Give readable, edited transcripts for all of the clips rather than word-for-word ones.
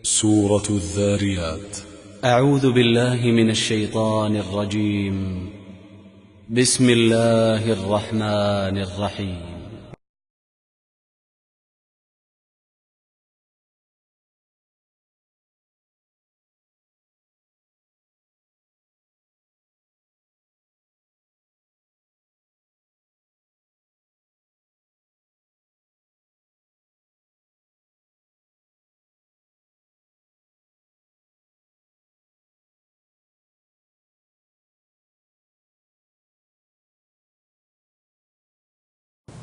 سورة الذاريات. أعوذ بالله من الشيطان الرجيم. بسم الله الرحمن الرحيم.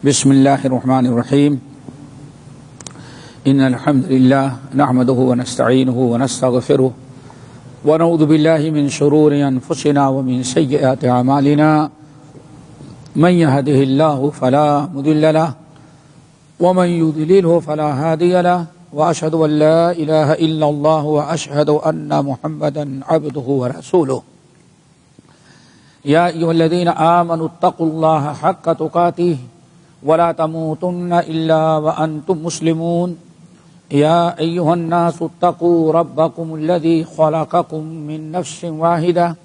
بسم الله الرحمن الرحيم. إن الحمد لله نحمده ونستعينه ونستغفره ونعوذ بالله من شرور أنفسنا ومن سيئات أعمالنا. من يهده الله فلا مضل له ومن يضلله فلا هادي له، وأشهد أن لا إله إلا الله وأشهد أن محمدا عبده ورسوله. يا أيها الذين آمنوا اتقوا الله حق تقاته ولا تموتن إلا وأنتم مسلمون. يا أيها الناس اتقوا ربكم الذي خلقكم من نفس واحدة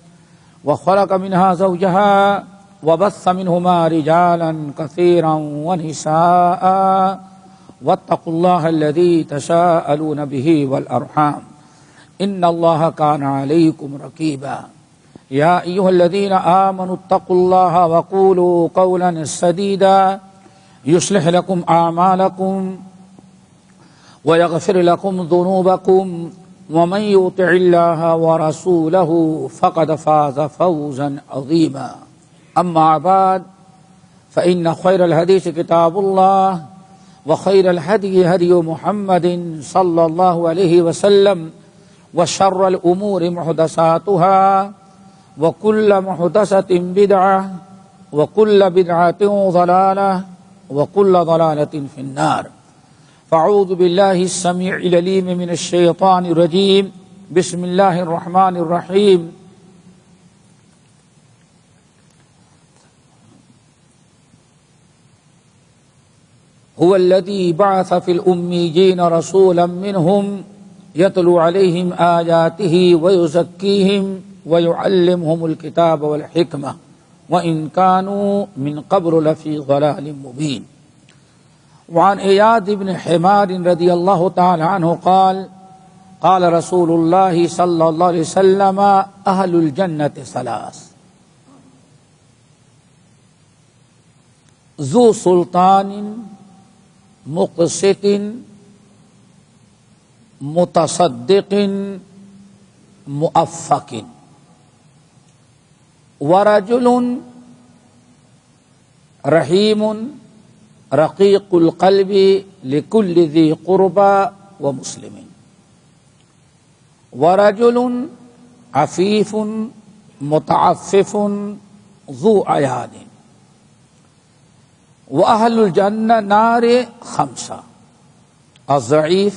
وخلق منها زوجها وبث منهما رجالا كثيرا ونساء، واتقوا الله الذي تساءلون به والأرحام إن الله كان عليكم رقيبا. يا أيها الذين آمنوا اتقوا الله وقولوا قولا سديدا يصلح لكم أعمالكم ويغفر لكم ذنوبكم، ومن يطع الله ورسوله فقد فاز فوزا عظيما. أما بعد، فإن خير الحديث كتاب الله، وخير الهدي هدي محمد صلى الله عليه وسلم، وشر الأمور محدثاتها، وكل محدثة بدعة، وكل بدعة ضلالة، وكل ضلالة في النار. فاعوذ بالله السميع العليم من الشيطان الرجيم. بسم الله الرحمن الرحيم. هو الذي بعث في الأميين رسولا منهم يتلو عليهم آياته ويزكيهم ويعلمهم الكتاب والحكمة وإن كانوا من قبل لفي ضلال مبين. وعن إياد بن حمار رضي الله تعالى عنه قال قال رسول الله صلى الله عليه وسلم أهل الجنة ثلاث: ذو سلطان مقسط متصدق مؤفق، ورجل رحيم رقيق القلب لكل ذي قربى ومسلم، ورجل عفيف متعفف ذو عيان. وأهل الجنة نار خمسة: الضعيف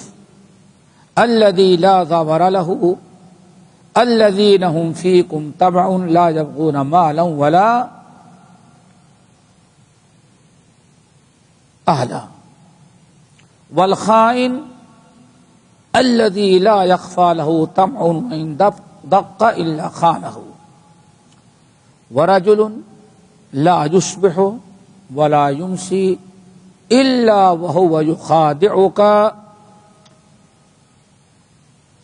الذي لا ضمر له، الذين هم فيكم تبع لا يبغون مالا ولا أهلا، والخائن الذي لا يخفى له طمع وإن دق إلا خانه، ورجل لا يصبح ولا يمسي إلا وهو يخادعك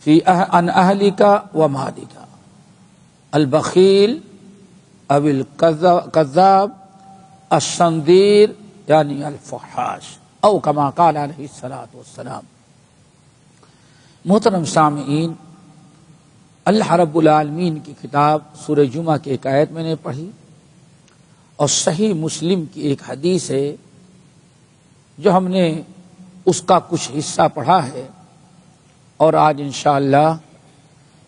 عن أهلك ومالك، البخيل أو الكذاب، الصندير یعنی الفحاش، او کما قال علیہ الصلاۃ والسلام۔ محترم سامعین، اللہ رب العالمین کی کتاب سورہ جمعہ کی ایک آیت میں نے پڑھی، اور صحیح مسلم کی ایک حدیث ہے جو ہم نے اس کا کچھ حصہ پڑھا ہے، اور آج انشاءاللہ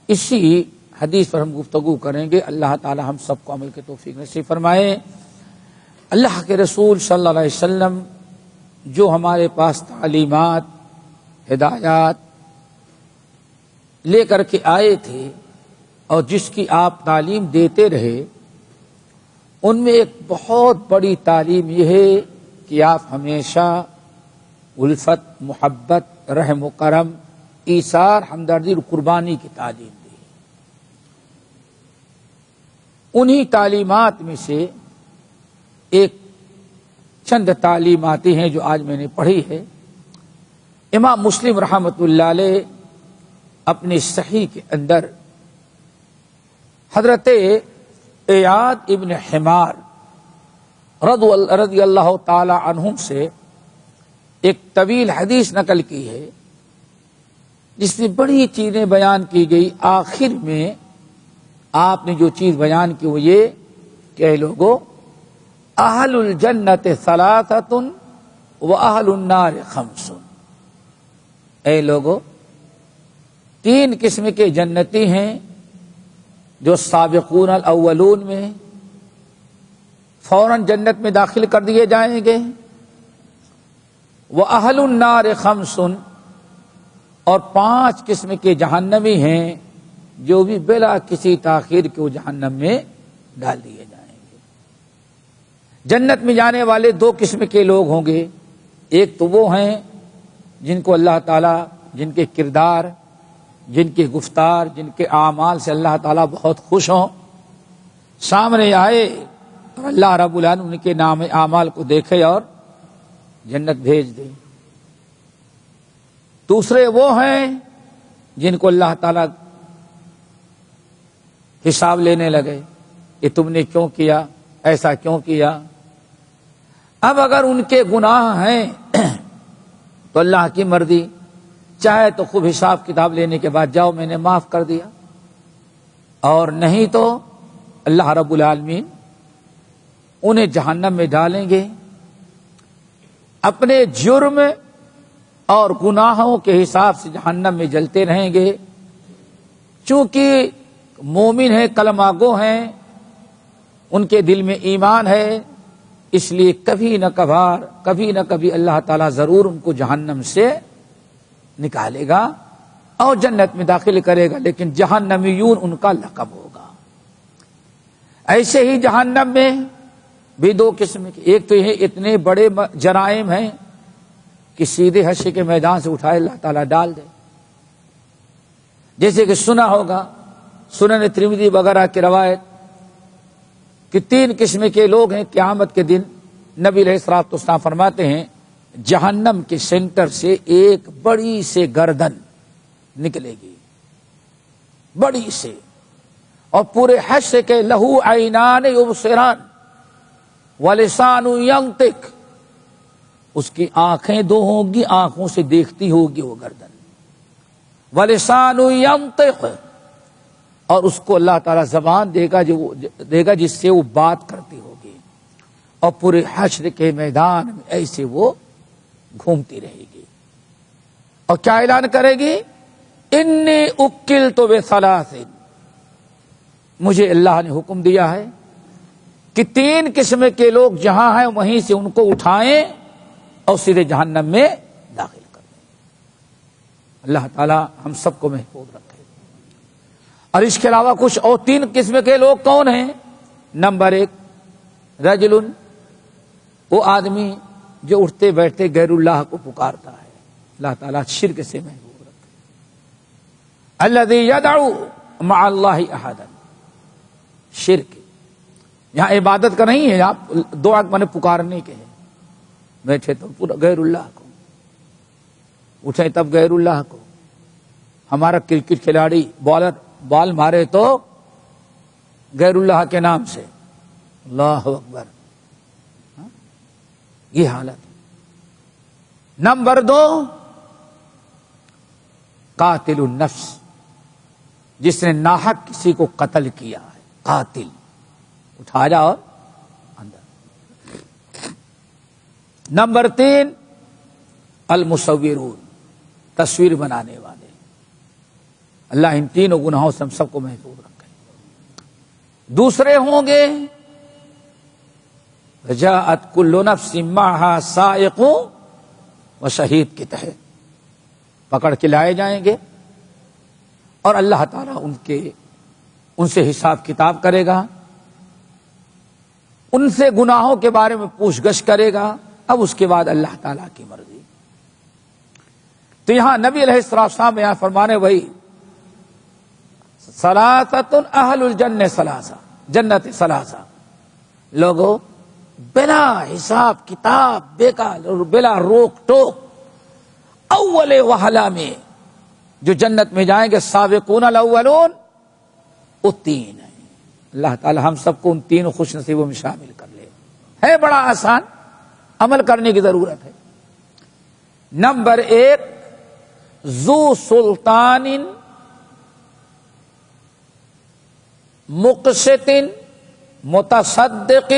اسی حدیث پر ہم گفتگو کریں گے۔ اللہ تعالی ہم سب کو عمل کے توفیق نصیب فرمائے۔ اللہ کے رسول صلی اللہ علیہ وسلم جو ہمارے پاس تعلیمات، ہدایات لے کر کے آئے تھے اور جس کی آپ تعلیم دیتے رہے، ان میں ایک بہت بڑی تعلیم یہ ہے کہ آپ ہمیشہ الفت، محبت، رحم و کرم ایثار، ہمدردی اور قربانی کی تعلیم دی۔ انہی تعلیمات میں سے ایک چند تعلیماتی ہیں جو آج میں نے پڑھی ہے۔ امام مسلم رحمۃ اللہ علیہ اپنے صحیح کے اندر حضرت ایاد ابن حمار رضی اللہ تعالی عنہم سے ایک طویل حدیث نقل کی ہے، جس میں بڑی چیزیں بیان کی گئی۔ آخر میں آپ نے جو چیز بیان کی وہ یہ کہ اے لوگوں، اہل الجنت ثلاثۃ و اہل النار خمس، اے لوگوں، تین قسم کے جنتی ہیں جو سابقون الاولون میں فوراً جنت میں داخل کر دیے جائیں گے، وَأَهْلُ النَّارِ خَمْسٌ، اور 5 قسم کے جہنمی ہیں جو بھی بلا کسی تاخیر کے وہ جہنم میں ڈال دیے جائیں گے۔ جنت میں جانے والے 2 قسم کے لوگ ہوں گے، ایک تو وہ ہیں جن کو اللہ تعالیٰ، جن کے کردار، جن کے گفتار، جن کے اعمال سے اللہ تعالیٰ بہت خوش ہوں، سامنے آئے اور اللہ رب العالمین ان کے نام اعمال کو دیکھے اور جنت بھیج دے۔ دوسرے وہ ہیں جن کو اللہ تعالیٰ حساب لینے لگے کہ تم نے کیوں کیا، ایسا کیوں کیا۔ اب اگر ان کے گناہ ہیں تو اللہ کی مرضی، چاہے تو خوب حساب کتاب لینے کے بعد جاؤ میں نے معاف کر دیا، اور نہیں تو اللہ رب العالمین انہیں جہنم میں ڈالیں گے، اپنے جرم اور گناہوں کے حساب سے جہنم میں جلتے رہیں گے۔ چونکہ مومن ہیں، کلمہ گو ہیں، ان کے دل میں ایمان ہے، اس لیے کبھی نہ کبھی اللہ تعالیٰ ضرور ان کو جہنم سے نکالے گا اور جنت میں داخل کرے گا، لیکن جہنمیون ان کا لقب ہوگا۔ ایسے ہی جہنم میں بھی 2 قسم کے، ایک تو یہ اتنے بڑے جرائم ہیں کہ سیدھے حشر کے میدان سے اٹھائے اللہ تعالیٰ ڈال دے، جیسے کہ سنا ہوگا سنن ترمذی وغیرہ کی روایت کہ 3 قسم کے لوگ ہیں قیامت کے دن۔ نبی علیہ الصلوۃ والسلام فرماتے ہیں جہنم کے سینٹر سے ایک بڑی سے گردن نکلے گی، بڑی سے، اور پورے حشر کے لہو عینان یبصران ولسان ینطق، اس کی آنکھیں 2 ہوں گی، آنکھوں سے دیکھتی ہوگی وہ گردن، ولسان ینطق، اور اس کو اللہ تعالیٰ زبان دے گا جس سے وہ بات کرتی ہوگی، اور پورے حشر کے میدان میں ایسے وہ گھومتی رہے گی اور کیا اعلان کرے گی؟ انی اکلت بثلاث، مجھے اللہ نے حکم دیا ہے کہ 3 قسم کے لوگ جہاں ہیں وہیں سے ان کو اٹھائیں اور سیدھے جہنم میں داخل کر دیں۔ اللہ تعالیٰ ہم سب کو محفوظ رکھے۔ اور اس کے علاوہ کچھ اور 3 قسم کے لوگ کون ہیں؟ نمبر 1 رجل، وہ آدمی جو اٹھتے بیٹھتے غیر اللہ کو پکارتا ہے، اللہ تعالیٰ شرک سے محفوظ رکھے۔ الذی یدعو مع اللہ احدا، شرک یہاں عبادت کا نہیں ہے، آپ دعا میں پکارنے کے ہیں، بیٹھے تو پورا غیر اللہ کو، اٹھے تب غیر اللہ کو۔ ہمارا کرکٹ کھلاڑی بالر بال مارے تو غیر اللہ کے نام سے، اللہ اکبر، یہ حالت۔ نمبر 2 قاتل النفس، جس نے ناحق کسی کو قتل کیا ہے، قاتل، اٹھا جا اور اندر۔ نمبر 3 المصورون، تصویر بنانے والے۔ اللہ ان 3 گناہوں سے ہم سب کو محفوظ رکھے۔ دوسرے ہوں گے جاءت کل نفس معها سائق و شہید کے تحت، پکڑ کے لائے جائیں گے اور اللہ تعالیٰ ان سے حساب کتاب کرے گا، ان سے گناہوں کے بارے میں پوچھ گچھ کرے گا۔ اب اس کے بعد اللہ تعالیٰ کی مرضی۔ تو یہاں نبی علیہ السلام بیان فرمانے وہی ثلاثۃ اہل الجنہ ثلاثہ، جنت ثلاثہ، لوگوں بلا حساب کتاب بلا روک ٹوک اول وہلا میں جو جنت میں جائیں گے سابقون الاولون، وہ تین ہیں۔ اللہ تعالی ہم سب کو ان تین خوش نصیبوں میں شامل کر لے۔ ہے بڑا آسان، عمل کرنے کی ضرورت ہے۔ نمبر 1، ذو سلطان مقسط متصدق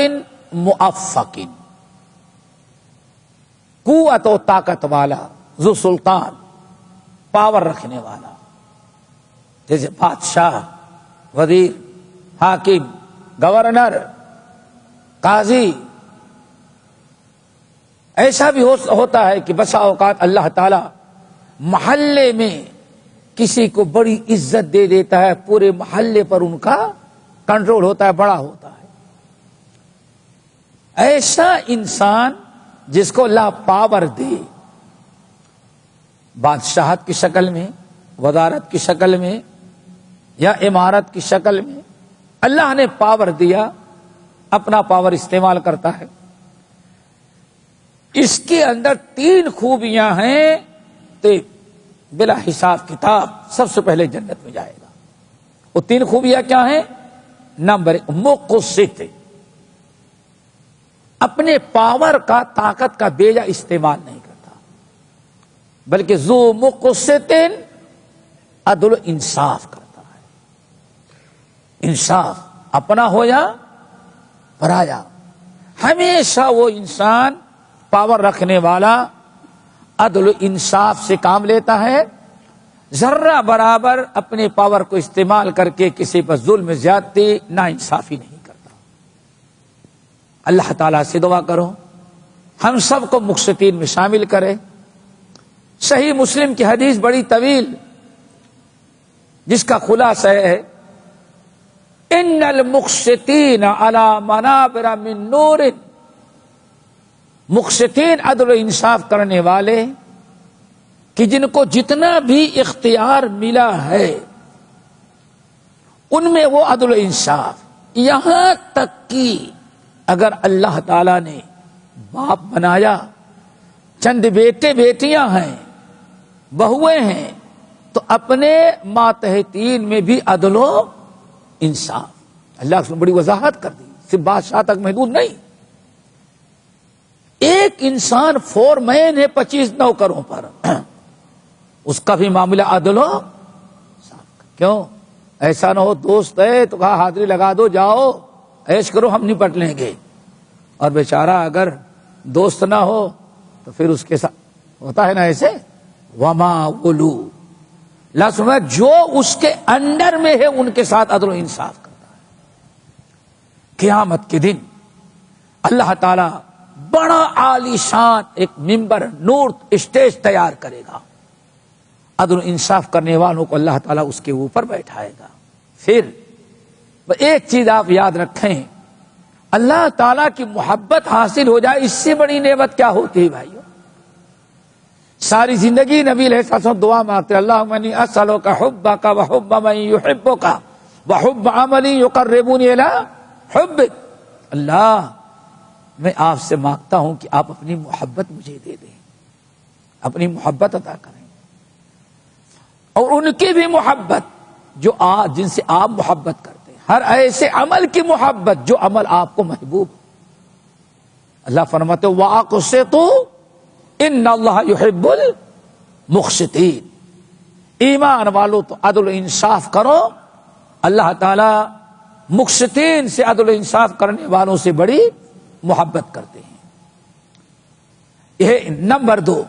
معفق، قوت و طاقت والا، ذو سلطان، پاور رکھنے والا، جیسے بادشاہ، وزیر، حاکم، گورنر، قاضی۔ ایسا بھی ہوتا ہے کہ بسا اوقات اللہ تعالی محلے میں کسی کو بڑی عزت دے دیتا ہے، پورے محلے پر ان کا کنٹرول ہوتا ہے، بڑا ہوتا ہے۔ ایسا انسان جس کو اللہ پاور دے، بادشاہت کی شکل میں، وزارت کی شکل میں یا عمارت کی شکل میں، اللہ نے پاور دیا، اپنا پاور استعمال کرتا ہے۔ اس کے اندر 3 خوبیاں ہیں، تو بلا حساب کتاب سب سے پہلے جنت میں جائے گا۔ وہ 3 خوبیاں کیا ہیں؟ نمبر 1، مقسط، اپنے پاور کا، طاقت کا بیجا استعمال نہیں کرتا، بلکہ ذو مقسط، عدل و انصاف کرتا ہے۔ انصاف، اپنا ہو یا پرایا، ہمیشہ وہ انسان پاور رکھنے والا عدل و انصاف سے کام لیتا ہے، ذرہ برابر اپنے پاور کو استعمال کر کے کسی پر ظلم، زیادتی، ناانصافی نہیں کرتا۔ اللہ تعالیٰ سے دعا کرو ہم سب کو مقسطین میں شامل کرے۔ صحیح مسلم کی حدیث بڑی طویل، جس کا خلاصہ ہے ان المقسطین علی منابر من نور، مقسطین عدل و انصاف کرنے والے کہ جن کو جتنا بھی اختیار ملا ہے ان میں وہ عدل و انصاف، یہاں تک کہ اگر اللہ تعالی نے باپ بنایا، چند بیٹے بیٹیاں ہیں، بہویں ہیں، تو اپنے ماتحتین میں بھی عدل و انصاف۔ اللہ نے بڑی وضاحت کر دی، صرف بادشاہ تک محدود نہیں۔ ایک انسان فور مین ہے 25 نوکروں پر، اس کا بھی معاملہ عدل و انصاف۔ کیوں؟ ایسا نہ ہو دوست ہے تو کہا حاضری لگا دو، جاؤ عیش کرو، ہم نپٹ لیں گے، اور بیچارہ اگر دوست نہ ہو تو پھر اس کے ساتھ ہوتا ہے نا ایسے، وما ولو، لازم جو اس کے انڈر میں ہے ان کے ساتھ عدل و انصاف کرتا ہے۔ قیامت کے دن اللہ تعالی بڑا عالی شان ایک ممبر، نور، اسٹیج تیار کرے گا، عدل و انصاف کرنے والوں کو اللہ تعالیٰ اس کے اوپر بیٹھائے گا۔ پھر ایک چیز آپ یاد رکھیں، اللہ تعالیٰ کی محبت حاصل ہو جائے، اس سے بڑی نعمت کیا ہوتی ہے بھائیو؟ ساری زندگی نبی علیہ السلام دعا مانگتے، اللہم انی اسألک حبک وحب من یحبک وحب عمل یقربنی الی حبک۔ اللہ، میں آپ سے مانگتا ہوں کہ آپ اپنی محبت مجھے دے دیں، اپنی محبت عطا کریں، اور ان کی بھی محبت جو جن سے آپ محبت کرتے ہیں، ہر ایسے عمل کی محبت جو عمل آپ کو محبوب۔ اللہ فرماتے وَأَقْسِطُوا إِنَّ اللَّهَ يُحِبُّ الْمُقْسِطِينَ، ایمان والو تو عدل و انصاف کرو، اللہ تعالی مقسطین سے، عدل و انصاف کرنے والوں سے بڑی محبت کرتے ہیں۔ یہ نمبر 2،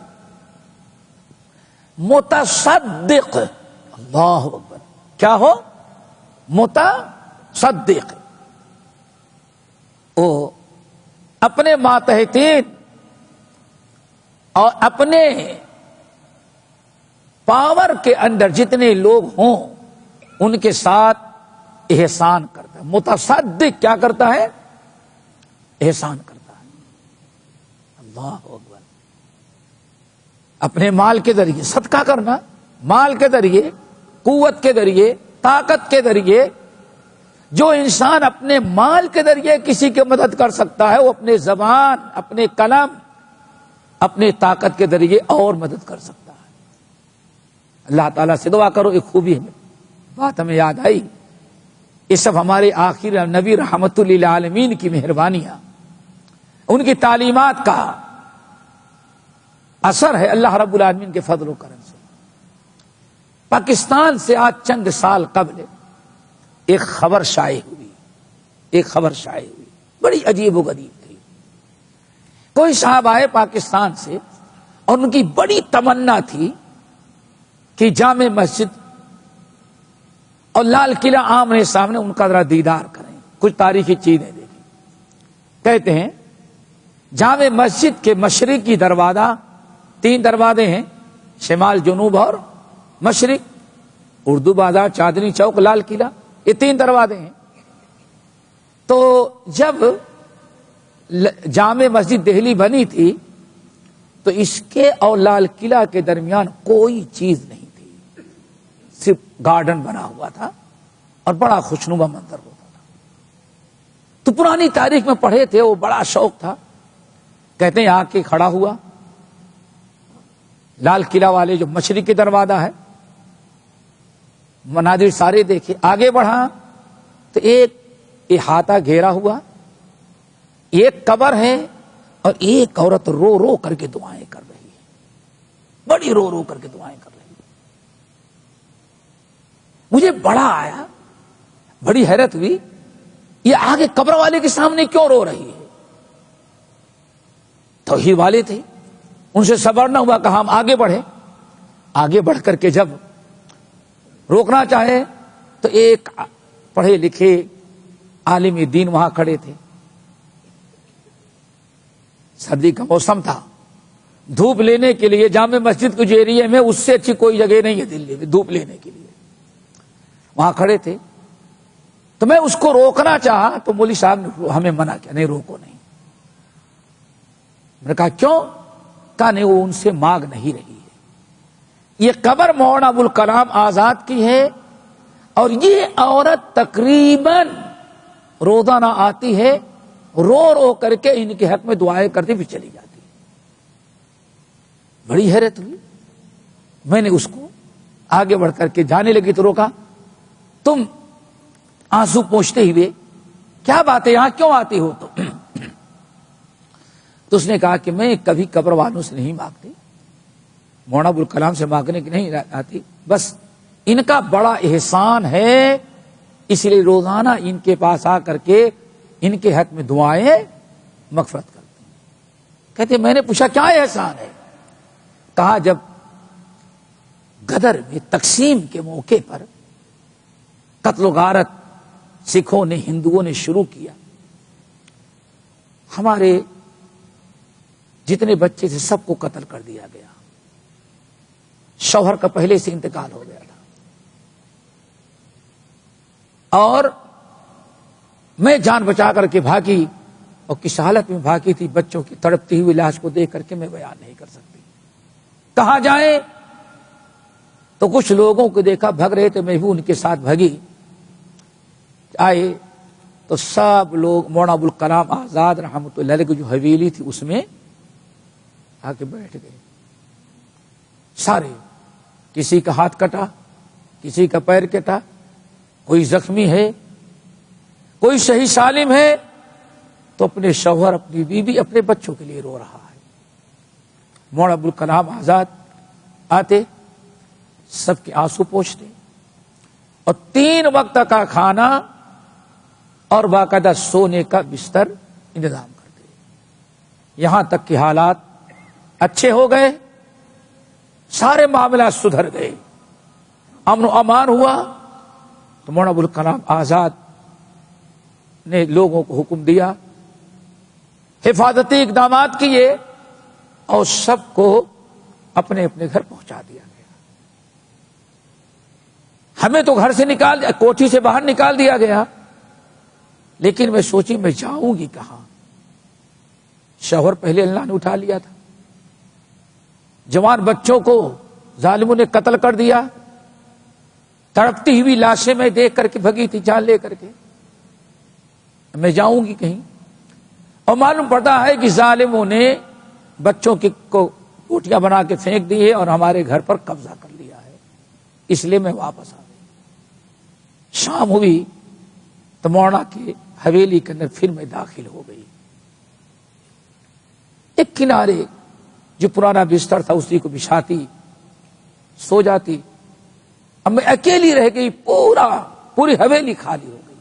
متصدق، اللہ اکبر، کیا ہو؟ متصدق، وہ اپنے ماتحتین اور اپنے پاور کے اندر جتنے لوگ ہوں ان کے ساتھ احسان کرتا ہے۔ متصدق کیا کرتا ہے؟ احسان کرتا ہے۔ اللہ اکبر۔ اپنے مال کے ذریعے صدقہ کرنا، مال کے ذریعے، قوت کے ذریعے، طاقت کے ذریعے. جو انسان اپنے مال کے ذریعے کسی کی مدد کر سکتا ہے وہ اپنے زبان، اپنے قلم، اپنے طاقت کے ذریعے اور مدد کر سکتا ہے. اللہ تعالیٰ سے دعا کرو. ایک خوبی بات ہمیں یاد آئی، یہ سب ہمارے آخر نبی رحمت للعالمین کی مہربانیاں، ان کی تعلیمات کا اثر ہے اللہ رب العالمین کے فضل و کرم سے. پاکستان سے آج چند سال قبل ایک خبر شائع ہوئی، بڑی عجیب و غریب تھی. کوئی صاحب آئے پاکستان سے اور ان کی بڑی تمنا تھی کہ جامع مسجد اور لال قلعہ آمنے سامنے ان کا ذرا دیدار کریں، کچھ تاریخی چیزیں دیکھیں. کہتے ہیں جامع مسجد کے مشرقی دروازہ، 3 دروازے ہیں، شمال، جنوب اور مشرق. اردو بازار، چاندنی چوک، لال قلعہ، یہ 3 دروازے ہیں. تو جب جامع مسجد دہلی بنی تھی تو اس کے اور لال قلعہ کے درمیان کوئی چیز نہیں تھی، صرف گارڈن بنا ہوا تھا اور بڑا خوشنما منظر ہوتا تھا. تو پرانی تاریخ میں پڑھے تھے، وہ بڑا شوق تھا. کہتے ہیں آ کے کھڑا ہوا، لال قلعہ والے جو مشرقی دروازہ ہے، مناظر سارے دیکھے. آگے بڑھا تو ایک احاطہ گھیرا ہوا، ایک قبر ہے اور ایک عورت رو رو کر کے دعائیں کر رہی ہے، بڑی رو رو کر کے دعائیں کر رہی ہے. مجھے بڑا آیا، بڑی حیرت ہوئی، یہ آگے قبر والے کے سامنے کیوں رو رہی ہے؟ توحید والے تھے، ان سے صبر نہ ہوا، کہا ہم آگے بڑھے. آگے بڑھ کر کے جب روکنا چاہے تو ایک پڑھے لکھے عالم دین وہاں کھڑے تھے. سردی کا موسم تھا، دھوپ لینے کے لیے جامع مسجد کے جو ایریے میں اس سے اچھی کوئی جگہ نہیں ہے دلی میں دھوپ لینے کے لیے، وہاں کھڑے تھے. تو میں اس کو روکنا چاہا تو مولوی صاحب نے ہمیں منع کیا، نہیں روکو نہیں. میں نے کہا کیوں؟ کہا نہیں، وہ ان سے مانگ نہیں رہی ہے. یہ قبر مولانا ابوالکلام آزاد کی ہے اور یہ عورت تقریباً روزانہ آتی ہے، رو رو کر کے ان کے حق میں دعائیں کرتی بھی چلی جاتی ہے. بڑی حیرت ہوئی. میں نے اس کو آگے بڑھ کر کے جانے لگی تو روکا. تم آنسو پوچھتے ہوئے کیا بات ہے، یہاں کیوں آتی ہو؟ تو اس نے کہا کہ میں کبھی قبر والوں سے نہیں مانگتی، مولانا ابوالکلام سے مانگنے کی نہیں آتی، بس ان کا بڑا احسان ہے اس لیے روزانہ ان کے پاس آ کر کے ان کے حق میں دعائیں مغفرت کرتے ہیں. کہتے میں نے پوچھا کیا احسان ہے؟ کہا جب غدر میں تقسیم کے موقع پر قتل و غارت سکھوں نے، ہندوؤں نے شروع کیا، ہمارے جتنے بچے تھے سب کو قتل کر دیا گیا. شوہر کا پہلے سے انتقال ہو گیا تھا اور میں جان بچا کر کے بھاگی، اور کس حالت میں بھاگی تھی، بچوں کی تڑپتی ہوئی لاش کو دیکھ کر کے میں بیان نہیں کر سکتی. کہاں جائیں؟ تو کچھ لوگوں کو دیکھا بھگ رہے تھے، میں بھی ان کے ساتھ بھگی. آئے تو سب لوگ مولانا ابوالکلام آزاد رحمۃ اللہ علیہ کی جو حویلی تھی اس میں آ کے بیٹھ گئے. سارے، کسی کا ہاتھ کٹا، کسی کا پیر کٹا، کوئی زخمی ہے، کوئی صحیح سالم ہے، تو اپنے شوہر، اپنی بیوی، اپنے بچوں کے لیے رو رہا ہے. مولانا ابوالکلام آزاد آتے، سب کے آنسو پوچھتے اور 3 وقت کا کھانا اور باقاعدہ سونے کا بستر انتظام کرتے. یہاں تک کہ حالات اچھے ہو گئے، سارے معاملات سدھر گئے، امن و امان ہوا. تو مولانا ابوالکلام آزاد نے لوگوں کو حکم دیا، حفاظتی اقدامات کیے اور سب کو اپنے اپنے گھر پہنچا دیا گیا. ہمیں تو گھر سے نکال دیا، کوٹھی سے باہر نکال دیا گیا، لیکن میں سوچی میں جاؤں گی کہاں؟ شوہر پہلے اللہ نے اٹھا لیا تھا، جوان بچوں کو ظالموں نے قتل کر دیا، تڑپتی ہوئی لاشیں میں دیکھ کر کے بھگی تھی جان لے کر کے، میں جاؤں گی کہیں، اور معلوم پڑتا ہے کہ ظالموں نے بچوں کو کوٹیاں بنا کے پھینک دی ہے اور ہمارے گھر پر قبضہ کر لیا ہے، اس لیے میں واپس آ گئی۔ شام ہوئی تو مولانا کی حویلی کے اندر پھر میں داخل ہو گئی۔ ایک کنارے جو پرانا بستر تھا اسی کو بچھاتی، سو جاتی۔ اب میں اکیلی رہ گئی، پوری حویلی خالی ہو گئی۔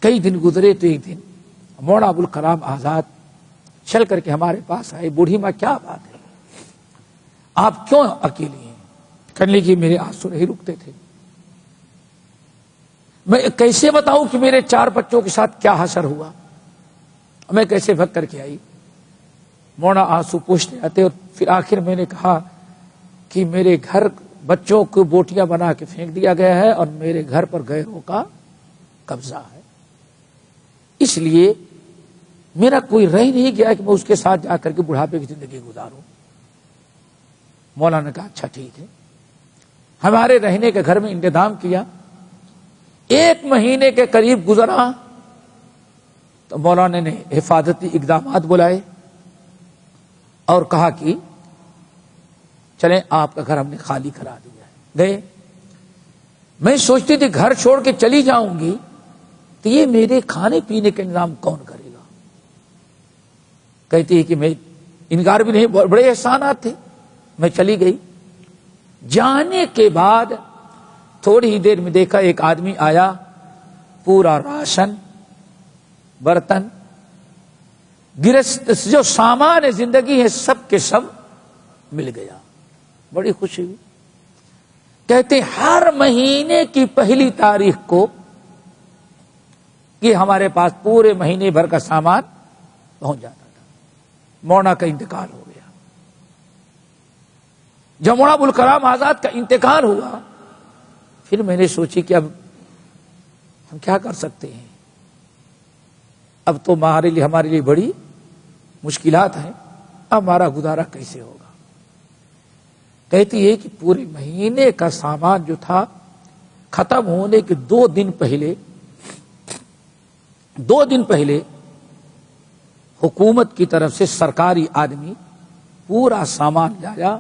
کئی دن گزرے تو ایک دن مولانا ابوالکلام آزاد چل کر کے ہمارے پاس آئے۔ بوڑھی ماں کیا بات ہے، آپ کیوں اکیلی ہیں؟ کرنے کی میرے آنسو نہیں رکتے تھے۔ میں کیسے بتاؤں کہ میرے 4 بچوں کے ساتھ کیا حشر ہوا، میں کیسے بھگ کر کے آئی؟ مولانا آنسو پوچھتے آتے، اور پھر آخر میں نے کہا کہ میرے گھر بچوں کو بوٹیاں بنا کے پھینک دیا گیا ہے اور میرے گھر پر غیروں کا قبضہ ہے، اس لیے میرا کوئی رہ نہیں گیا کہ میں اس کے ساتھ جا کر کے بڑھاپے کی زندگی گزاروں۔ مولانا نے کہا اچھا ٹھیک ہے، ہمارے رہنے کے گھر میں انتظام کیا۔ 1 مہینے کے قریب گزرا تو مولانا نے حفاظتی اقدامات بلائے اور کہا کہ چلیں آپ کا گھر ہم نے خالی کرا دیا ہے۔ گئے، میں سوچتی تھی گھر چھوڑ کے چلی جاؤں گی تو یہ میرے کھانے پینے کا انتظام کون کرے گا؟ کہتی ہے کہ میں انکار بھی نہیں، بڑے احسانات تھے۔ میں چلی گئی، جانے کے بعد تھوڑی ہی دیر میں دیکھا ایک آدمی آیا، پورا راشن، برتن، گرست جو سامان زندگی ہے سب کے سب مل گیا۔ بڑی خوشی ہوئی۔ کہتے ہر مہینے کی پہلی تاریخ کو یہ ہمارے پاس پورے مہینے بھر کا سامان پہنچ جاتا تھا۔ مولانا کا انتقال ہو گیا۔ جب مولانا ابوالکلام آزاد کا انتقال ہوا، پھر میں نے سوچی کہ اب ہم کیا کر سکتے ہیں، اب تو ہمارے لیے بڑی مشکلات ہیں، اب ہمارا گزارا کیسے ہوگا؟ کہتی ہے کہ پورے مہینے کا سامان جو تھا ختم ہونے کے 2 دن پہلے حکومت کی طرف سے سرکاری آدمی پورا سامان لایا،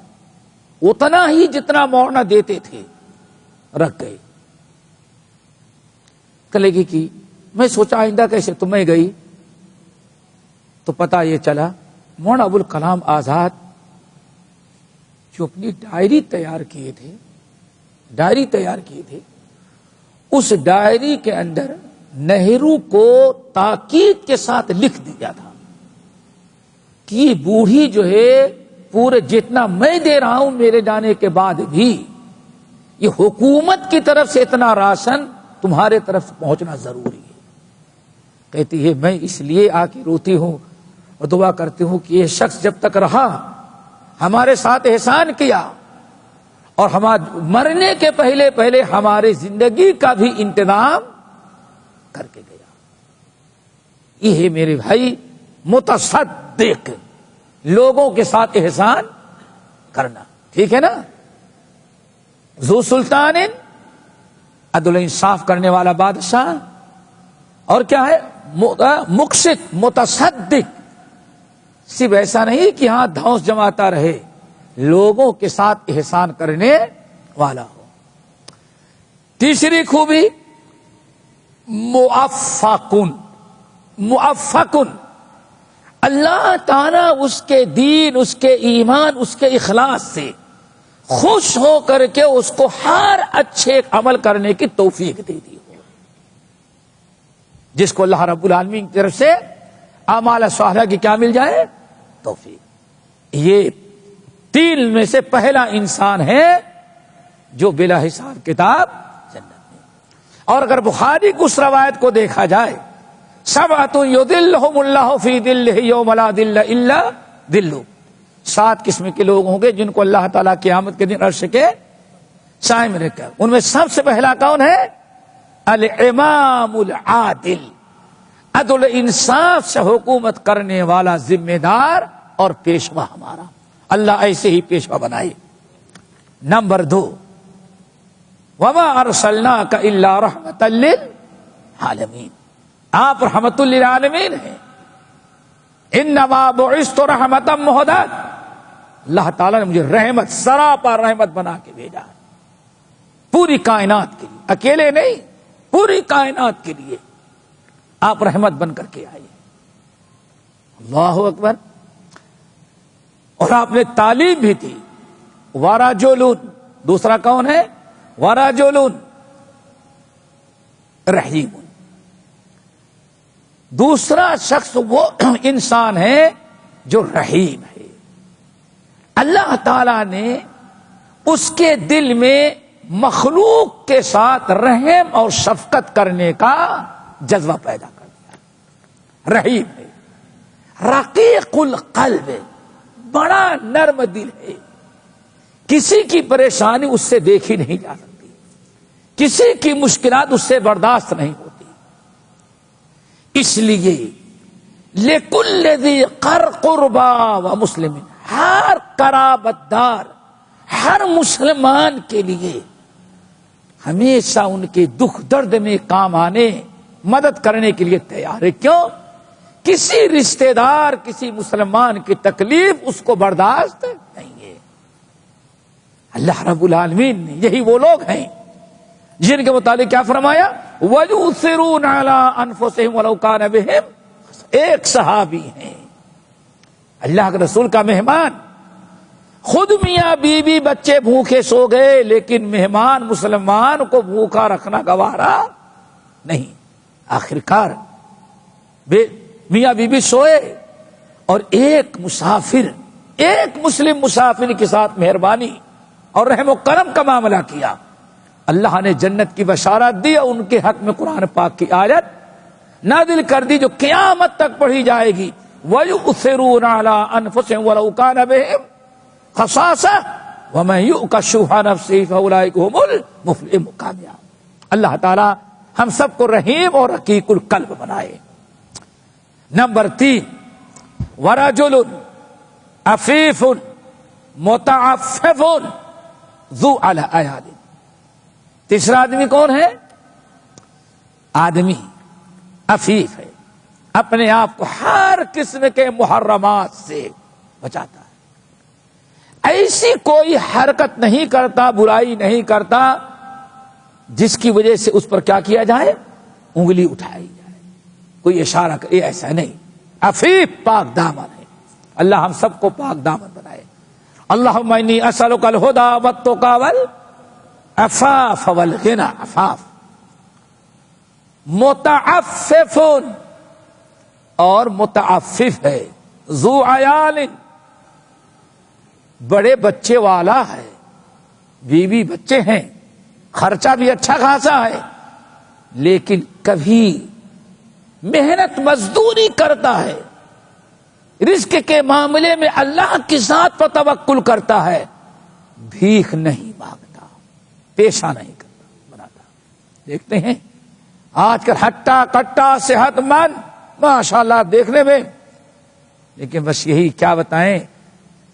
اتنا ہی جتنا مولانا دیتے تھے رکھ گئے۔ کہنے لگی کہ میں سوچا آئندہ کیسے، تو میں گئی تو پتہ یہ چلا مولانا ابوالکلام آزاد جو اپنی ڈائری تیار کیے تھے اس ڈائری کے اندر نہرو کو تاکید کے ساتھ لکھ دیا تھا کہ یہ بوڑھی جو ہے پورے جتنا میں دے رہا ہوں میرے جانے کے بعد بھی یہ حکومت کی طرف سے اتنا راشن تمہارے طرف پہنچنا ضروری ہے۔ کہتی ہے میں اس لیے آ کے روتی ہوں اور دعا کرتی ہوں کہ یہ شخص جب تک رہا ہمارے ساتھ احسان کیا اور مرنے کے پہلے ہمارے زندگی کا بھی انتظام کر کے گیا۔ یہ ہے میرے بھائی متصدق، لوگوں کے ساتھ احسان کرنا، ٹھیک ہے نا؟ ذو سلطان عدل انصاف کرنے والا بادشاہ، اور کیا ہے مقسط متصدق، صرف ایسا نہیں کہ ہاں دھوس جماتا رہے، لوگوں کے ساتھ احسان کرنے والا ہو۔ تیسری خوبی موفقن، اللہ تعالیٰ اس کے دین، اس کے ایمان، اس کے اخلاص سے خوش ہو کر کے اس کو ہر اچھے عمل کرنے کی توفیق دے دی ہو، جس کو اللہ رب العالمین کی طرف سے اعمال صالحہ کی کیا مل جائے؟ توفیق۔ یہ 3 میں سے پہلا انسان ہے جو بلا حساب کتاب جنت میں۔ اور اگر بخاری کی اس روایت کو دیکھا جائے، سبعۃ یظلھم اللہ فی ظلہ یوم لا ظل الا ظلہ، 7 قسم کے لوگ ہوں گے جن کو اللہ تعالیٰ قیامت کے دن عرش کے سائے میں رکھ کر، ان میں سب سے پہلا کون ہے؟ الامام العادل، عدل انصاف سے حکومت کرنے والا ذمہ دار اور پیشوا ہمارا، اللہ ایسے ہی پیشوا بنائے۔ نمبر 2، وما ارسلناک الا رحمۃ للعالمین، آپ رحمت للعالمین ہیں۔ انما بعثت رحمتا مہداۃ، اللہ تعالیٰ نے مجھے رحمت، سراپا رحمت بنا کے بھیجا ہے پوری کائنات کے لیے، اکیلے نہیں، پوری کائنات کے لیے آپ رحمت بن کر کے آئے۔ اللہ اکبر۔ اور آپ نے تعلیم بھی تھی، ورجلن، دوسرا کون ہے؟ ورجلن رحیم، دوسرا شخص وہ انسان ہے جو رحیم ہے۔ اللہ تعالی نے اس کے دل میں مخلوق کے ساتھ رحم اور شفقت کرنے کا جذبہ پیدا کر دیا۔ رحیم ہے، رقیق القلب ہے، بڑا نرم دل ہے، کسی کی پریشانی اس سے دیکھی نہیں جا سکتی، کسی کی مشکلات اس سے برداشت نہیں ہوتی۔ اس لیے لِكُلِّ ذِي قربى ومسلم، ہر قرابت دار، ہر مسلمان کے لیے ہمیشہ ان کے دکھ درد میں کام آنے، مدد کرنے کے لیے تیار ہے۔ کیوں؟ کسی رشتہ دار، کسی مسلمان کی تکلیف اس کو برداشت نہیں ہے۔ اللہ رب العالمین نے، یہی وہ لوگ ہیں جن کے متعلق کیا فرمایا؟ وَيُؤْثِرُونَ عَلَىٰ أَنفُسِهِمْ وَلَوْ كَانَ بِهِمْ، ایک صحابی ہیں اللہ کے رسول کا مہمان، خود میاں بیوی بچے بھوکے سو گئے، لیکن مہمان مسلمان کو بھوکا رکھنا گوارا نہیں۔ آخرکار میاں بیوی سوئے اور ایک مسافر، ایک مسلم مسافر کے ساتھ مہربانی اور رحم و کرم کا معاملہ کیا، اللہ نے جنت کی بشارت دی، اور ان کے حق میں قرآن پاک کی آیت نازل کر دی جو قیامت تک پڑھی جائے گی۔ وَيُؤْثِرُونَ عَلَىٰ أَنفُسِهِمْ وَلَوْ كَانَ بِهِمْ خَصَاصَةٌ وَمَن يُؤْقَ شُحَّ نَفْسِهِ فَأُولَٰئِكَ هُمُ الْمُفْلِحُونَ۔ کامیاب۔ اللہ تعالی ہم سب کو رحیم اور رقیق القلب بنائے۔ نمبر 3، وَرَجُلٌ عَفِيفٌ مُتَعَفِّفٌ ذُو عَيَالٍ، تیسرا آدمی کون ہے؟ آدمی عفیف ہے، اپنے آپ کو ہر قسم کے محرمات سے بچاتا ہے، ایسی کوئی حرکت نہیں کرتا، برائی نہیں کرتا جس کی وجہ سے اس پر کیا کیا جائے؟ انگلی اٹھائی جائے، کوئی اشارہ کرے، ایسا نہیں۔ عفیف پاک دامن ہے، اللہ ہم سب کو پاک دامن بنائے۔ اللہم انی اسألک الہدی والتقی والعفاف والغنی، عفاف۔ متعفف اور متعفف ہے، ذو عیال، بڑے بچے والا ہے، بیوی بچے ہیں، خرچہ بھی اچھا خاصا ہے، لیکن کبھی محنت مزدوری کرتا ہے، رزق کے معاملے میں اللہ کی ذات پر توکل کرتا ہے، بھیک نہیں مانگتا، پیشہ نہیں کرتا، بناتا۔ دیکھتے ہیں آج کل ہٹا کٹا صحت مند ماشاءاللہ دیکھنے میں، لیکن بس یہی کیا بتائیں،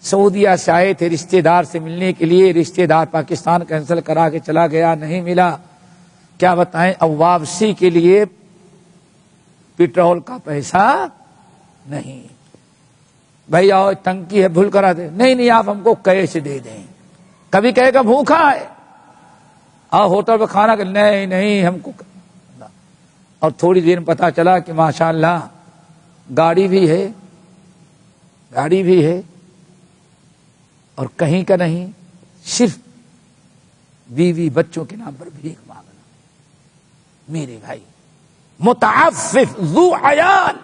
سعودیہ سے آئے تھے رشتہ دار سے ملنے کے لیے، رشتہ دار پاکستان کینسل کرا کے چلا گیا، نہیں ملا، کیا بتائیں، اب واپسی کے لیے پیٹرول کا پیسہ نہیں، بھائی آؤ ٹنکی ہے بھول کرا دے، نہیں آپ ہم کو کیش دے دیں، کبھی کہے گا بھوکا ہے، آؤ ہوٹل پہ کھانا کہ نہیں ہم کو، اور تھوڑی دیر میں پتا چلا کہ ماشاءاللہ گاڑی بھی ہے اور کہیں کا نہیں، صرف بیوی بچوں کے نام پر بھیک مانگنا۔ میرے بھائی، متعفف ذو عیال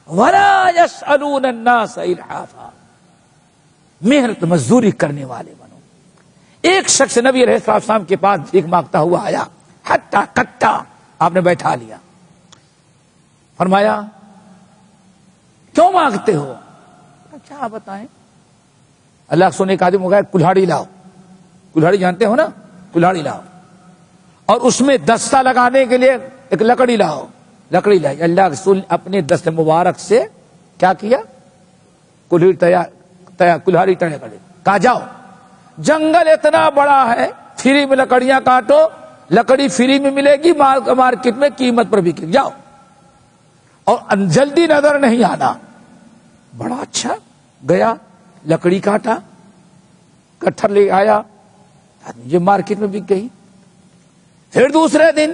ولا يسألون الناس الحافا، محنت مزدوری کرنے والے بنو۔ ایک شخص نبی علیہ السلام کے پاس بھیک مانگتا ہوا آیا، ہٹا کٹا، آپ نے بیٹھا لیا، فرمایا کیوں مانگتے ہو؟ کیا بتائیں، اللہ سونے کا آدمی ہو گیا، کلہاڑی لاؤ، کلہاڑی جانتے ہو نا، کلہاڑی لاؤ، اور اس میں دستہ لگانے کے لیے ایک لکڑی لاؤ، لکڑی لائی، اللہ رسول اپنے دست مبارک سے کیا کیا؟ کلہاڑی تیار کر دے. کہا جاؤ, جنگل اتنا بڑا ہے, فری میں لکڑیاں کاٹو, لکڑی فری میں ملے گی, مارکیٹ میں قیمت پر بکے, جاؤ اور جلدی نظر نہیں آنا. بڑا اچھا گیا, لکڑی کاٹا, کٹھر لے آیا, یہ مارکیٹ میں بک گئی. پھر دوسرے دن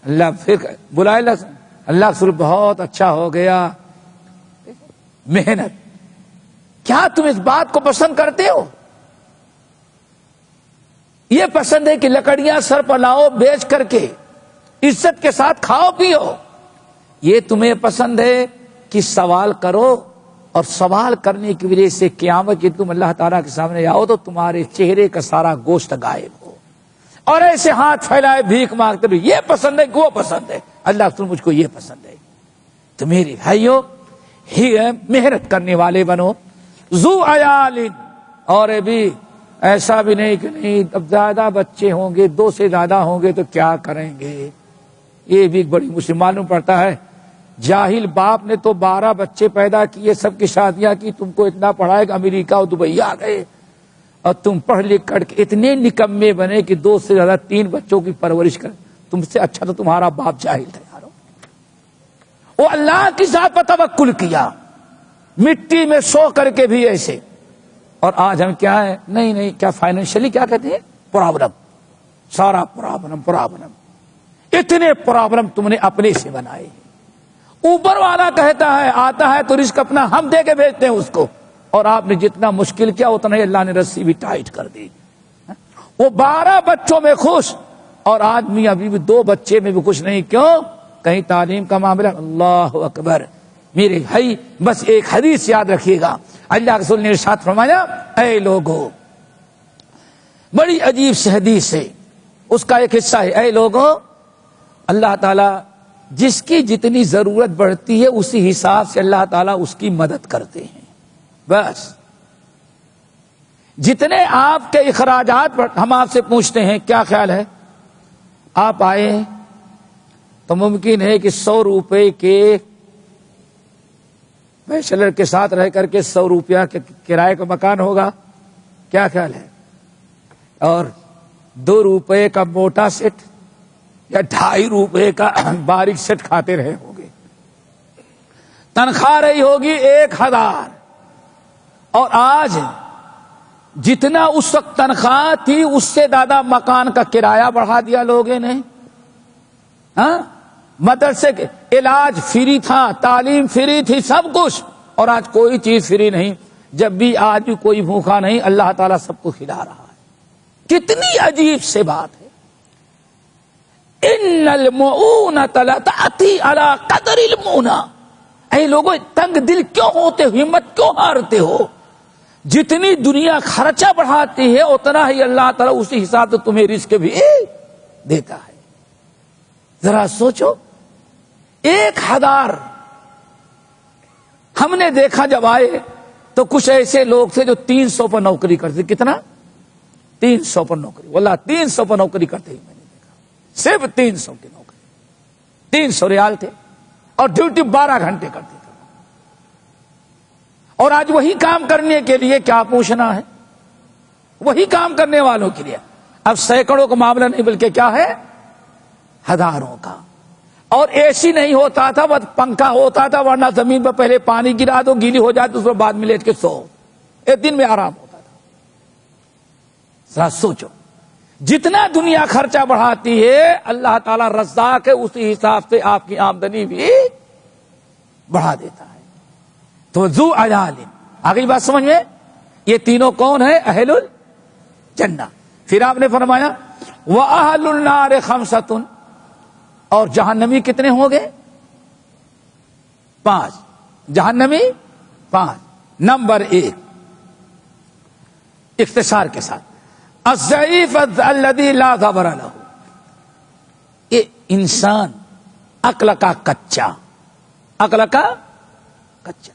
اللہ پھر بلائے, اللہ رسول بہت اچھا ہو گیا, محنت. کیا تم اس بات کو پسند کرتے ہو؟ یہ پسند ہے کہ لکڑیاں سر پر لاؤ, بیچ کر کے عزت کے ساتھ کھاؤ پیو؟ یہ تمہیں پسند ہے کہ سوال کرو, اور سوال کرنے کی وجہ سے قیامت کی تم اللہ تعالیٰ کے سامنے آؤ تو تمہارے چہرے کا سارا گوشت غائب ہو, اور ایسے ہاتھ پھیلائے بھیک مانگتے رہو؟ یہ پسند ہے کہ وہ پسند ہے؟ اللہ تم مجھ کو یہ پسند ہے. تو میرے بھائیو, محنت کرنے والے بنو. ذو عیال, اور بھی ایسا بھی نہیں کہ نہیں اب زیادہ بچے ہوں گے, 2 سے زیادہ ہوں گے تو کیا کریں گے. یہ بھی بڑی مشکل معلوم پڑتا ہے. جاہل باپ نے تو 12 بچے پیدا کیے, سب کی شادیاں کی, تم کو اتنا پڑھائے کہ امریکہ اور دبئی آ گئے, اور تم پڑھ لکھ کر کے اتنے نکمے بنے کہ 2 سے زیادہ 3 بچوں کی پرورش کر. تم سے اچھا تو تمہارا باپ جاہل تھا یارو. وہ اللہ کی ذات پر توکل کیا, مٹی میں سو کر کے بھی ایسے. اور آج ہم کیا ہے, نہیں کیا فائنینشلی کیا کہتے ہیں, پرابلم, سارا پرابلم. اتنے پرابلم تم نے اپنے سے بنائے. اوپر والا کہتا ہے آتا ہے تو رزق اپنا ہم دے کے بھیجتے ہیں اس کو, اور آپ نے جتنا مشکل کیا اتنا ہی اللہ نے رسی بھی ٹائٹ کر دی. وہ 12 بچوں میں خوش, اور آدمی ابھی بھی 2 بچے میں بھی خوش نہیں. کیوں؟ کہیں تعلیم کا معاملہ. اللہ اکبر. میرے بھائی بس ایک حدیث یاد رکھیے گا, اللہ رسول نے ارشاد فرمایا, اے لوگو, بڑی عجیب سی حدیث ہے, اس کا ایک حصہ ہے, اے لوگو, اللہ تعالی جس کی جتنی ضرورت بڑھتی ہے اسی حساب سے اللہ تعالیٰ اس کی مدد کرتے ہیں. بس جتنے آپ کے اخراجات پر ہم آپ سے پوچھتے ہیں کیا خیال ہے, آپ آئے تو ممکن ہے کہ 100 روپے کے بیچلر کے ساتھ رہ کر کے 100 روپیہ کے کرائے کا مکان ہوگا, کیا خیال ہے, اور 2 روپے کا موٹا سیٹ یا 2.5 روپے کا باریک سیٹ کھاتے رہے ہوں گے. تنخواہ رہی ہوگی 1000, اور آج جتنا اس وقت تنخواہ تھی اس سے زیادہ مکان کا کرایہ بڑھا دیا لوگوں نے. ہاں, مدرسے کے علاج فری تھا, تعلیم فری تھی, سب کچھ, اور آج کوئی چیز فری نہیں. جب بھی آج بھی کوئی بھوکا نہیں, اللہ تعالیٰ سب کو کھلا رہا ہے. کتنی عجیب سے بات ہے. ان المؤونۃ لتأتی علی قدر المؤنہ. اے لوگوں, تنگ دل کیوں ہوتے ہو, ہمت کیوں ہارتے ہو؟ جتنی دنیا خرچہ بڑھاتی ہے اتنا ہی اللہ تعالیٰ اسی حساب سے تمہیں رزق بھی دیتا ہے. ذرا سوچو, 1000 ہم نے دیکھا جب آئے تو کچھ ایسے لوگ تھے جو 300 پر نوکری کرتے. کتنا؟ 300 پر نوکری. واللہ 300 پر نوکری کرتے ہی میں نے دیکھا, صرف 300 کی نوکری, 300 ریال تھے, اور ڈیوٹی 12 گھنٹے کرتے تھے. اور آج وہی کام کرنے کے لیے کیا پوچھنا ہے, وہی کام کرنے والوں کے لیے اب سینکڑوں کا معاملہ نہیں بلکہ کیا ہے, ہزاروں کا. اور اے سی نہیں ہوتا تھا, بس پنکھا ہوتا تھا, ورنہ زمین پر پہلے پانی گرا دو, گیلی ہو جاتی, اس کے بعد میں لیٹ کے سو, 1 دن میں آرام ہوتا تھا. ذرا سوچو, جتنا دنیا خرچہ بڑھاتی ہے اللہ تعالیٰ رزاق ہے, اسی حساب سے آپ کی آمدنی بھی بڑھا دیتا ہے. تو ذو عیال, آگے بات سمجھ میں, یہ تینوں کون ہیں؟ اہل الجنہ. پھر آپ نے فرمایا وَأَهْلُ النَّارِ خَمْسَةٌ, اور جہنمی کتنے ہوں گے؟ 5. جہنمی 5. نمبر 1 اختصار کے ساتھ, الضعیف الذی لا صبر لہ, یہ انسان عقل کا کچا, عقل کا کچا,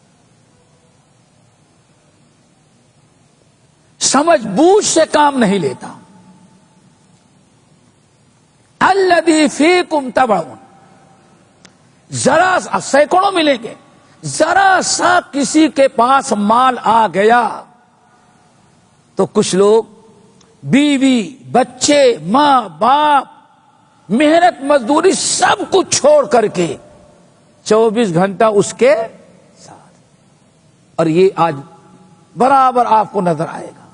سمجھ بوجھ سے کام نہیں لیتا. الذی فیکم تبعون, ذرا سینکڑوں ملیں گے, ذرا سا کسی کے پاس مال آ گیا تو کچھ لوگ بیوی بچے ماں باپ محنت مزدوری سب کچھ چھوڑ کر کے 24 گھنٹہ اس کے ساتھ. اور یہ آج برابر آپ کو نظر آئے گا.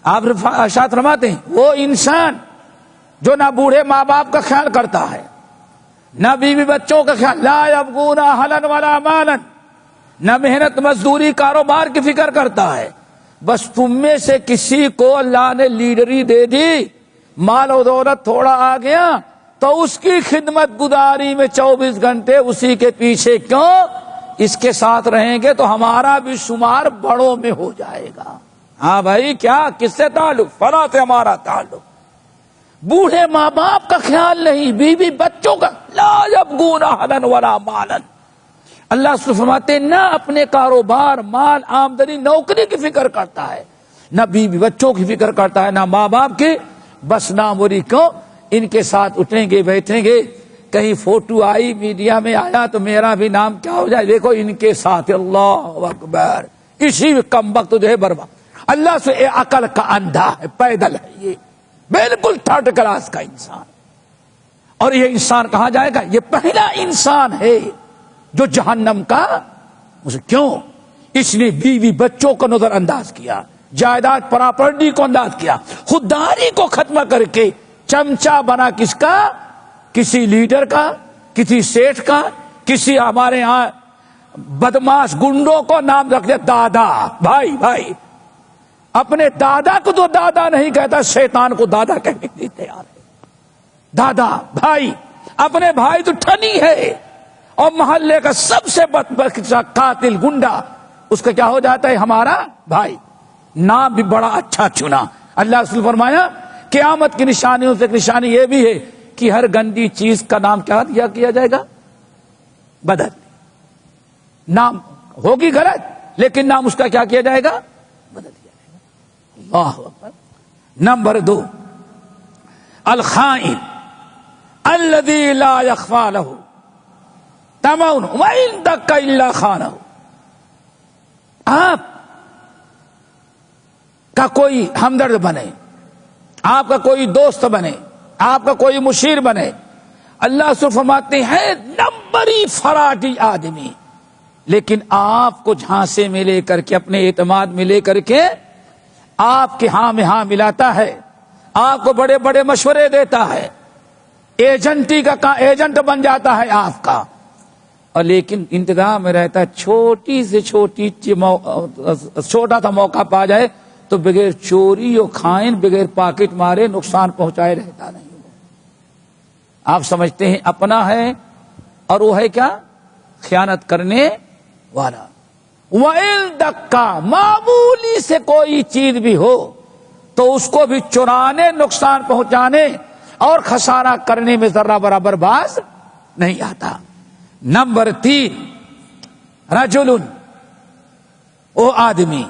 آپ ارشاد فرماتے ہیں وہ انسان جو نہ بوڑھے ماں باپ کا خیال کرتا ہے نہ بیوی بچوں کا خیال, لا یبغون اہلا ولا مالا, نہ محنت مزدوری کاروبار کی فکر کرتا ہے. بس تم میں سے کسی کو اللہ نے لیڈری دے دی, مال و دولت تھوڑا آ گیا تو اس کی خدمت گزاری میں 24 گھنٹے اسی کے پیچھے, کیوں؟ اس کے ساتھ رہیں گے تو ہمارا بھی شمار بڑوں میں ہو جائے گا. ہاں بھائی, کیا کس سے تعلق؟ فلاں سے ہمارا تعلق. بوڑھے ماں باپ کا خیال نہیں, بیوی بچوں کا, لا یبغون اہلا ولا مالا. اللہ سے فرماتے نہ اپنے کاروبار مال آمدنی نوکری کی فکر کرتا ہے, نہ بیوی بچوں کی فکر کرتا ہے, نہ ماں باپ کی. بس ناموری کیوں؟ ان کے ساتھ اٹھیں گے بیٹھیں گے, کہیں فوٹو آئی میڈیا میں آیا تو میرا بھی نام کیا ہو جائے, دیکھو ان کے ساتھ. اللہ اکبر. اسی کم وقت جو ہے برباد. اللہ سے عقل کا اندھا ہے, پیدل ہے, یہ بالکل تھرڈ کلاس کا انسان. اور یہ انسان کہاں جائے گا؟ یہ پہلا انسان ہے جو جہنم کا. کیوں؟ اس نے بیوی بچوں کو نظر انداز کیا, جائیداد پراپرٹی کو انداز کیا, خودداری کو ختم کر کے چمچا بنا کس کا؟ کسی لیڈر کا, کسی سیٹھ کا, کسی ہمارے یہاں بدماش گنڈوں کو نام رکھ دیا دادا. بھائی بھائی, اپنے دادا کو تو دادا نہیں کہتا, شیطان کو دادا کہنے کے لیے تیار ہے. دادا بھائی, اپنے بھائی تو ٹھنی ہے, اور محلے کا سب سے قاتل گنڈا اس کا کیا ہو جاتا ہے؟ ہمارا بھائی. نام بھی بڑا اچھا چنا. اللہ رسول فرمایا قیامت کی نشانیوں سے ایک نشانی یہ بھی ہے کہ ہر گندی چیز کا نام کیا جائے گا؟ بدل. نام ہوگی غلط لیکن نام اس کا کیا جائے گا؟ بدل دیا جائے گا. اللہ اکبر. نمبر 2, الخائن الذی لا یخفی لہ طمع وان دق الا خانہ. آپ کا کوئی ہمدرد بنے, آپ کا کوئی دوست بنے, آپ کا کوئی مشیر بنے, اللہ سے فرماتے ہیں نمبری فراڈی آدمی, لیکن آپ کو جھانسے میں لے کر کے, اپنے اعتماد میں لے کر کے آپ کے ہاں میں ہاں ملاتا ہے, آپ کو بڑے بڑے مشورے دیتا ہے, ایجنٹ بن جاتا ہے آپ کا, اور لیکن انتظار میں رہتا ہے چھوٹی سے چھوٹا سا موقع پا جائے تو بغیر چوری اور خائن, بغیر پاکٹ مارے نقصان پہنچائے رہتا نہیں. آپ سمجھتے ہیں اپنا ہے, اور وہ ہے کیا؟ خیانت کرنے والا. وَإِن دَقَّا, معمولی سے کوئی چیز بھی ہو تو اس کو بھی چرانے, نقصان پہنچانے اور خسارہ کرنے میں ذرہ برابر باز نہیں آتا. نمبر 3, رجل, وہ آدمی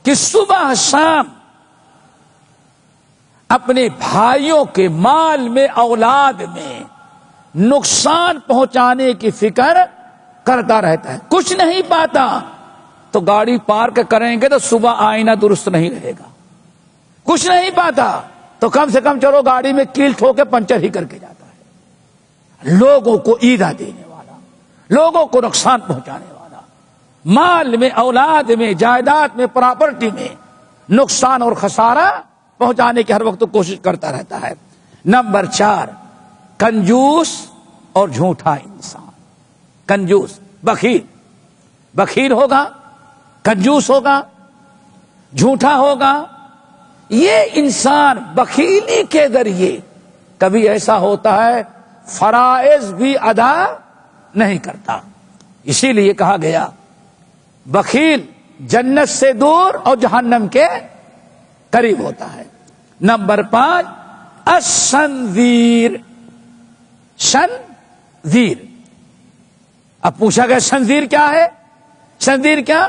کہ صبح شام اپنے بھائیوں کے مال میں, اولاد میں نقصان پہنچانے کی فکر کرتا رہتا ہے. کچھ نہیں پاتا تو گاڑی پارک کریں گے تو صبح آئینہ درست نہیں رہے گا. کچھ نہیں پاتا تو کم سے کم چلو گاڑی میں کیل ٹھو کے پنچر ہی کر کے جاتا ہے. لوگوں کو ایذا دینے والا, لوگوں کو نقصان پہنچانے والا, مال میں, اولاد میں, جائیداد میں, پراپرٹی میں نقصان اور خسارہ پہنچانے کی ہر وقت کوشش کرتا رہتا ہے. نمبر 4, کنجوس اور جھوٹا انسان. کنجوس, بخیل ہوگا, کنجوس ہوگا, جھوٹا ہوگا. یہ انسان بخیلی کے ذریعے کبھی ایسا ہوتا ہے فرائض بھی ادا نہیں کرتا. اسی لیے کہا گیا بخیل جنت سے دور اور جہنم کے قریب ہوتا ہے. نمبر 5, الشنذیر. شنذیر, اب پوچھا گیا شنذیر کیا ہے؟ شنذیر کیا؟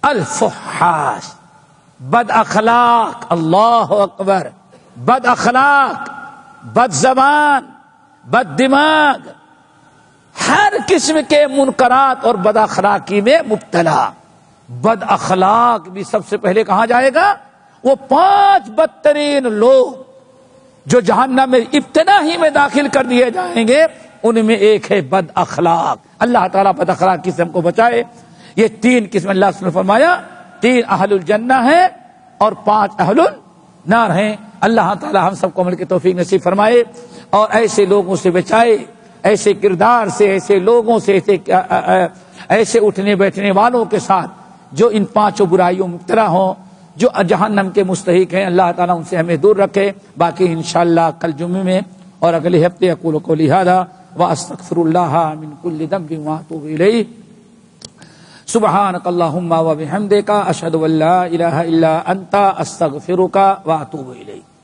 الفحاش, بد اخلاق. اللہ اکبر. بد اخلاق, بد زبان, بد دماغ, ہر قسم کے منکرات اور بد اخلاقی میں مبتلا. بد اخلاق بھی سب سے پہلے کہاں جائے گا؟ وہ 5 بدترین لوگ جو جہنم میں ابتدا ہی میں داخل کر دیے جائیں گے، ان میں ایک ہے بد اخلاق. اللہ تعالیٰ بد اخلاق کی سے ہم کو بچائے. یہ 3 قسم اللہ نے فرمایا، 3 اہل الجنہ ہیں اور 5 اہل النار ہیں. اللہ تعالیٰ ہم سب کو عمل کی توفیق نصیب فرمائے اور ایسے لوگوں سے بچائے، ایسے کردار سے، ایسے لوگوں سے، ایسے اٹھنے بیٹھنے والوں کے ساتھ جو ان 5 برائیوں مبتلا ہوں، جو جہنم کے مستحق ہیں. اللہ تعالیٰ ان سے ہمیں دور رکھے. باقی انشاءاللہ کل جمعے میں اور اگلے ہفتے اقول قولی ھذا واستغفر اللہ من کل ذنب واتوب الیہ. سبحانک اللہم وبحمدک اشہد ان لا الہ الا انت استغفرک واتوب الیک.